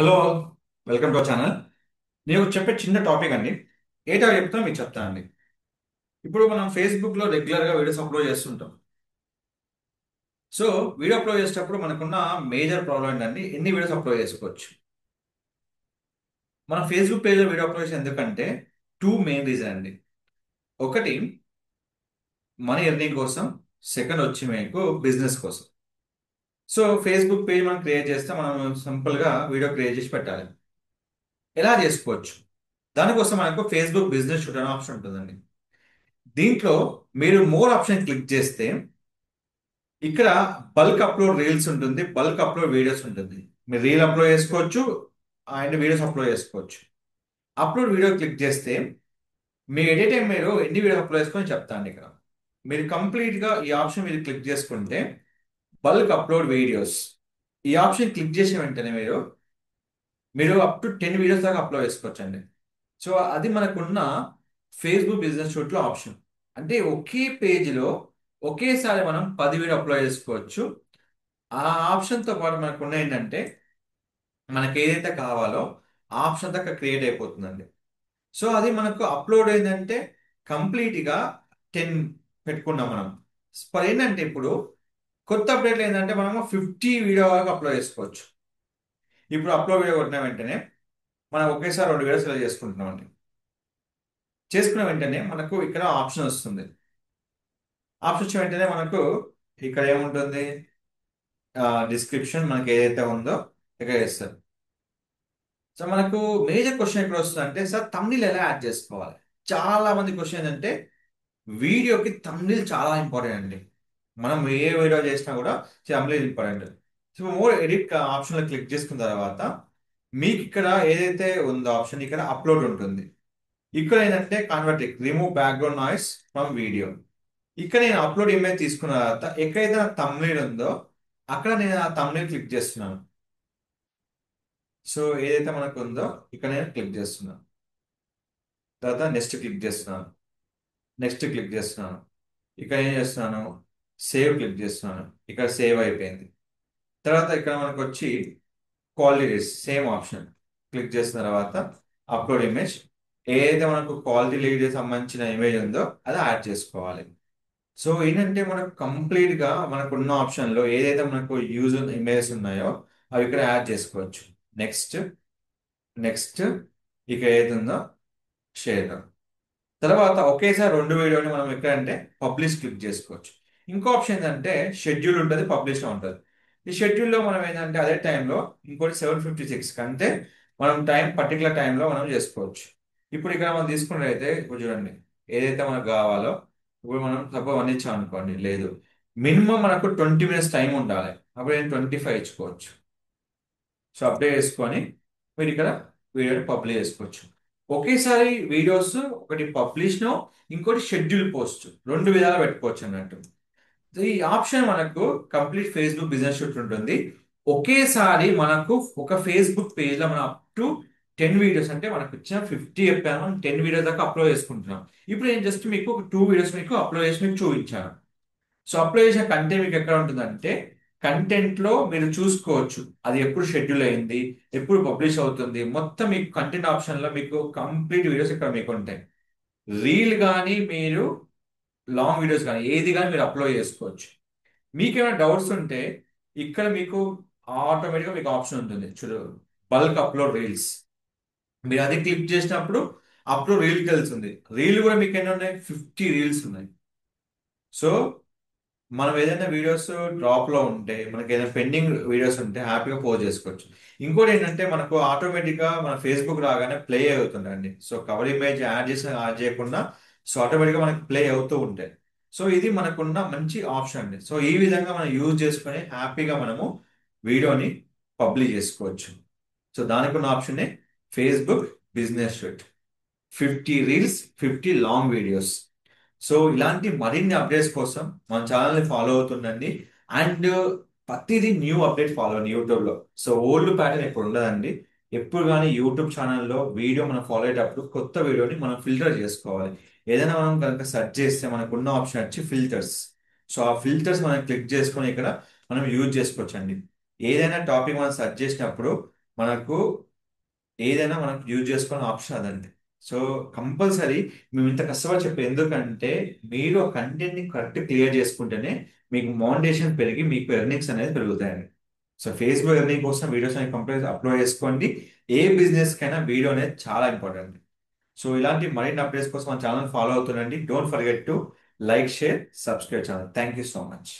Hello, welcome to our channel. నేను చెప్పే చిన్న టాపిక్ అండి. ఏ టాపిక్ చెప్తానో మీకు చెప్తానండి. ఇప్పుడు మనం ఫేస్బుక్ లో రెగ్యులర్ గా వీడియోస్ అప్లోడ్ చేస్తుంటాం. సో వీడియో అప్లోడ్ చేసేటప్పుడు మనకున్న మేజర్ ప్రాబ్లం ఏంటంటే ఎన్ని వీడియోస్ అప్లోడ్ చేసుకోవచ్చు. మన ఫేస్బుక్ పేజ్ లో వీడియో అప్లోడ్ చేసి ఎందుకంటే టూ మెయిన్ రీజన్ అండి. ఒకటి మనీ ఎర్నింగ్ కోసం, సెకండ్ వచ్చి మీకు బిజినెస్ కోసం. సో ఫేస్బుక్ పేజ్ మనం క్రియేట్ చేస్తే మనం సింపుల్ గా వీడియో క్రియేట్ చేసి పెట్టాలి. ఎలా చేసుకోవచ్చు? దానికోసం మనకు ఫేస్బుక్ బిజినెస్ షూట్ అనే ఆప్షన్ ఉంటుందండి. దీంట్లో మీరు మోర్ ఆప్షన్ క్లిక్ చేస్తే ఇక్కడ బల్క్ అప్లోడ్ రీల్స్ ఉంటుంది, బల్క్ అప్లోడ్ వీడియోస్ ఉంటుంది. మీరు రీల్ అప్లోడ్ చేసుకోవచ్చు అండ్ వీడియోస్ అప్లోడ్ చేసుకోవచ్చు. అప్లోడ్ వీడియో క్లిక్ చేస్తే మీ ఎనీ టైం మీరు ఎన్ని వీడియోస్ అప్లోడ్ చేసుకొని చెప్తాను. ఇక్కడ మీరు కంప్లీట్ గా ఈ ఆప్షన్ మీరు క్లిక్ చేసుకుంటే బల్క్ అప్లోడ్ వీడియోస్ ఈ ఆప్షన్ క్లిక్ చేసిన వెంటనే మీరు అప్ టు 10 వీడియోస్ దాకా అప్లోడ్ చేసుకోవచ్చు అండి. సో అది మనకున్న ఫేస్బుక్ బిజినెస్ షూట్ లో ఆప్షన్. అంటే ఒకే పేజ్ లో ఒకేసారి మనం 10 వీడియో అప్లోడ్ చేసుకోవచ్చు. ఆ ఆప్షన్ తో పాటు మనకున్న ఏంటంటే మనకి ఏదైతే కావాలో ఆ ఆప్షన్ దాకా క్రియేట్ అయిపోతుందండి. సో అది మనకు అప్లోడ్ ఏంటంటే కంప్లీట్ గా 10 పెట్టుకున్నాం మనం. ఏంటంటే ఇప్పుడు కొత్త అప్డేట్లు ఏంటంటే మనము 50 వీడియో వరకు అప్లోడ్ చేసుకోవచ్చు. ఇప్పుడు అప్లోడ్ వీడియో కొట్టిన వెంటనే మనం ఒకేసారి 2 వీడియోస్ ఇలా చేసుకుంటున్నాం. చేసుకున్న వెంటనే మనకు ఇక్కడ ఆప్షన్ వస్తుంది. ఆప్షన్ వచ్చిన వెంటనే మనకు ఇక్కడ ఏముంటుంది, డిస్క్రిప్షన్ మనకి ఏదైతే ఉందో ఇక్కడ ఇస్తారు. సో మనకు మేజర్ క్వశ్చన్ ఎక్కడ వస్తుంది అంటే సార్ తమ్నీల్ ఎలా యాడ్ చేసుకోవాలి. చాలా మంది క్వశ్చన్ ఏంటంటే వీడియోకి తమ్నీల్ చాలా ఇంపార్టెంట్ అండి. మనం ఏ వీడియో చేసినా కూడా thumbnail important. So more edit option లో క్లిక్ చేసుకున్న తర్వాత మీకు ఇక్కడ ఏదైతే ఉందో ఆప్షన్ ఇక్కడ అప్లోడ్ ఉంటుంది. ఇక్కడ ఏంటంటే convert remove background noise from video. ఇక్కడ నేను అప్లోడ్ ఇమేజ్ తీసుకున్న తర్వాత ఎక్కడైతే నా thumbnail ఉందో అక్కడ నేను ఆ thumbnail క్లిక్ చేస్తున్నాను. సో ఏదైతే మనకు ఉందో ఇక్కడ నేను క్లిక్ చేస్తున్నాను. తర్వాత నెక్స్ట్ క్లిక్ చేస్తున్నాను. నెక్స్ట్ క్లిక్ చేస్తున్నాను. ఇక్కడ ఏం చేస్తున్నాను, సేవ్ క్లిక్ చేస్తున్నాను. ఇక్కడ సేవ్ అయిపోయింది. తర్వాత ఇక్కడ మనకు వచ్చి క్వాలిటీ సేమ్ ఆప్షన్ క్లిక్ చేసిన తర్వాత అప్లోడ్ ఇమేజ్. ఏదైతే మనకు క్వాలిటీ లీడ్ సంబంధించిన ఇమేజ్ ఉందో అది యాడ్ చేసుకోవాలి. సో ఏంటంటే మనకు కంప్లీట్ గా మనకున్న ఆప్షన్ లో ఏదైతే మనకు యూజ్ ఇమేజెస్ ఉన్నాయో అవి ఇక్కడ యాడ్ చేసుకోవచ్చు. నెక్స్ట్, నెక్స్ట్, ఇక ఏది ఉందో షేర్. తర్వాత ఒకేసారి 2 వీడియోని మనం ఎక్కడ అంటే పబ్లిష్ క్లిక్ చేసుకోవచ్చు. ఇంకో ఆప్షన్ ఏంటంటే షెడ్యూల్ ఉంటుంది, పబ్లిష్ ఉంటుంది. ఈ షెడ్యూల్లో మనం ఏంటంటే అదే టైంలో ఇంకోటి 7:56 అంటే మనం పర్టికులర్ టైంలో మనం చేసుకోవచ్చు. ఇప్పుడు ఇక్కడ మనం తీసుకున్నట్లయితే ఇప్పుడు చూడండి ఏదైతే మనకు కావాలో ఇప్పుడు మనం సపోజ్ 1 ఇచ్చాం అనుకోండి, లేదు మినిమం మనకు 20 మినిట్స్ టైం ఉండాలి. అప్పుడు నేను 25 ఇచ్చుకోవచ్చు. సో అప్డేట్ చేసుకొని మీరు ఇక్కడ వీడియోని పబ్లిష్ చేసుకోవచ్చు. ఒకేసారి వీడియోస్ ఒకటి పబ్లిష్ నో, ఇంకోటి షెడ్యూల్ పోస్ట్, రెండు విధాలు పెట్టుకోవచ్చు అన్నట్టు. ఈ ఆప్షన్ మనకు కంప్లీట్ ఫేస్బుక్ బిజినెస్ షూట్ ఉంటుంది. ఒకేసారి మనకు ఒక ఫేస్బుక్ పేజ్ లో మనం అప్ టు 10 వీడియోస్ అంటే మనకు ఇచ్చిన 50 చెప్పాను, మనం 10 వీడియోస్ దాకా అప్లోడ్ చేసుకుంటున్నాం. ఇప్పుడు నేను జస్ట్ మీకు ఒక 2 వీడియోస్ మీకు అప్లోడ్ చేసి మీకు చూపించాను. సో అప్లోడ్ చేసిన కంటెంట్ మీకు ఎక్కడ ఉంటుందంటే కంటెంట్ లో మీరు చూసుకోవచ్చు అది ఎప్పుడు షెడ్యూల్ అయింది, ఎప్పుడు పబ్లిష్ అవుతుంది, మొత్తం మీకు కంటెంట్ ఆప్షన్ లో మీకు కంప్లీట్ వీడియోస్ ఇక్కడ మీకు ఉంటాయి. రీల్ కానీ మీరు లాంగ్ వీడియోస్ కానీ ఏది కానీ మీరు అప్లోడ్ చేసుకోవచ్చు. మీకు ఏమైనా డౌట్స్ ఉంటే ఇక్కడ మీకు ఆటోమేటిక్గా మీకు ఆప్షన్ ఉంటుంది చూడు, బల్క్ అప్లోడ్ రీల్స్. మీరు అది క్లిక్ చేసినప్పుడు అప్లోడ్ రీల్ తెలుస్తుంది. రీల్ కూడా మీకు ఎన్ని ఉన్నాయి, 50 రీల్స్ ఉన్నాయి. సో మనం ఏదైనా వీడియోస్ డ్రాప్ లో ఉంటే మనకి ఏదైనా పెండింగ్ వీడియోస్ ఉంటే హ్యాపీగా పోస్ట్ చేసుకోవచ్చు. ఇంకోటి ఏంటంటే మనకు ఆటోమేటిక్ గా మన ఫేస్బుక్ రాగానే ప్లే అవుతుందండి. సో కవర్ ఇమేజ్ యాడ్ చేయకుండా సో ఆటోమేటిక్ గా మనకి ప్లే అవుతూ ఉంటాయి. సో ఇది మనకున్న మంచి ఆప్షన్ అండి. సో ఈ విధంగా మనం యూజ్ చేసుకొని హ్యాపీగా మనము వీడియోని పబ్లిష్ చేసుకోవచ్చు. సో దానికి ఉన్న option Facebook business shoot. 50 reels, 50 long videos. So ఇలాంటి మరిన్ని అప్డేట్స్ కోసం మన ఛానల్ని ఫాలో అవుతుండండి. అండ్ ప్రతిదీ న్యూ అప్డేట్ ఫాలో అవ్వండి యూట్యూబ్లో. సో ఓల్డ్ ప్యాటర్న్ ఎప్పుడు ఉండదండి. ఎప్పుడు కానీ యూట్యూబ్ ఛానల్లో వీడియో మనం ఫాలో అయ్యేటప్పుడు కొత్త వీడియోని మనం ఫిల్టర్ చేసుకోవాలి. ఏదైనా మనం కనుక సెర్చ్ చేస్తే మనకున్న ఆప్షన్ వచ్చి ఫిల్టర్స్. సో ఆ ఫిల్టర్స్ మనం క్లిక్ చేసుకొని ఇక్కడ మనం యూజ్ చేసుకోవచ్చు అండి. ఏదైనా టాపిక్ మనం సెర్చ్ చేసినప్పుడు మనకు ఏదైనా మనం యూజ్ చేసుకునే ఆప్షన్ అదండి. సో కంపల్సరీ మేము ఇంత కష్టపడి చెప్పే ఎందుకంటే మీరు ఆ కంటెంట్ ని కరెక్ట్ క్లియర్ చేసుకుంటేనే మీకు మౌండేషన్ పెరిగి మీకు ఎర్నింగ్స్ అనేది పెరుగుతాయండి. సో ఫేస్బుక్ ఎర్నింగ్ కోసం వీడియోస్ అనేవి కంపల్సరీ అప్లోడ్ చేసుకోండి. ఏ బిజినెస్ కైనా వీడియో అనేది చాలా ఇంపార్టెంట్. సో ఇలాంటి మరిన్ని అప్డేట్స్ కోసం మన ఛానల్ ఫాలో అవుతుండండి. Don't forget to like, share, subscribe channel. Thank you so much.